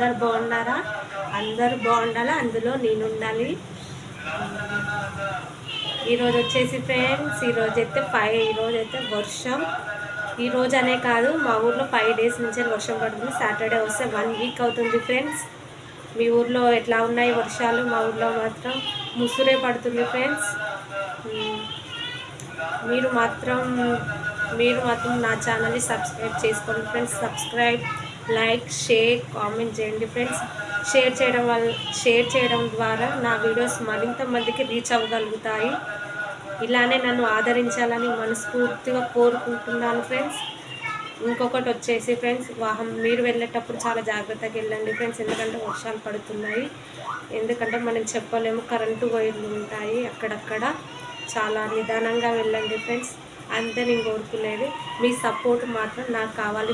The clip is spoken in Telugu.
అందరు బాగున్నారా? అందరూ బాగుండాలా, అందులో నేను ఉండాలి. ఈరోజు వచ్చేసి ఫ్రెండ్స్, ఈరోజైతే వర్షం. ఈరోజు అనే కాదు, మా ఊర్లో 5 డేస్ నుంచి వర్షం పడుతుంది. సాటర్డే వస్తే 1 వీక్ అవుతుంది ఫ్రెండ్స్. మీ ఊర్లో ఎట్లా ఉన్నాయి వర్షాలు? మా ఊర్లో మాత్రం ముసురే పడుతుంది ఫ్రెండ్స్. మీరు మాత్రం నా ఛానల్ని సబ్స్క్రైబ్ చేసుకోండి friends. Subscribe, like, share, comment చేయండి ఫ్రెండ్స్. షేర్ చేయడం ద్వారా నా వీడియోస్ మరింత మందికి రీచ్ అవ్వగలుగుతాయి. ఇలానే నన్ను ఆదరించాలని మనస్ఫూర్తిగా కోరుకుంటున్నాను ఫ్రెండ్స్. ఇంకొకటి వచ్చేసి ఫ్రెండ్స్, మీరు వెళ్ళేటప్పుడు చాలా జాగ్రత్తగా వెళ్ళండి ఫ్రెండ్స్. ఎందుకంటే వర్షాలు పడుతున్నాయి. ఎందుకంటే మనం చెప్పలేము, కరెంటు వైర్లు ఉంటాయి అక్కడక్కడ. చాలా నిదానంగా వెళ్ళండి ఫ్రెండ్స్. అంతే నేను కోరుకునేది. మీ సపోర్ట్ మాత్రం నాకు కావాలి.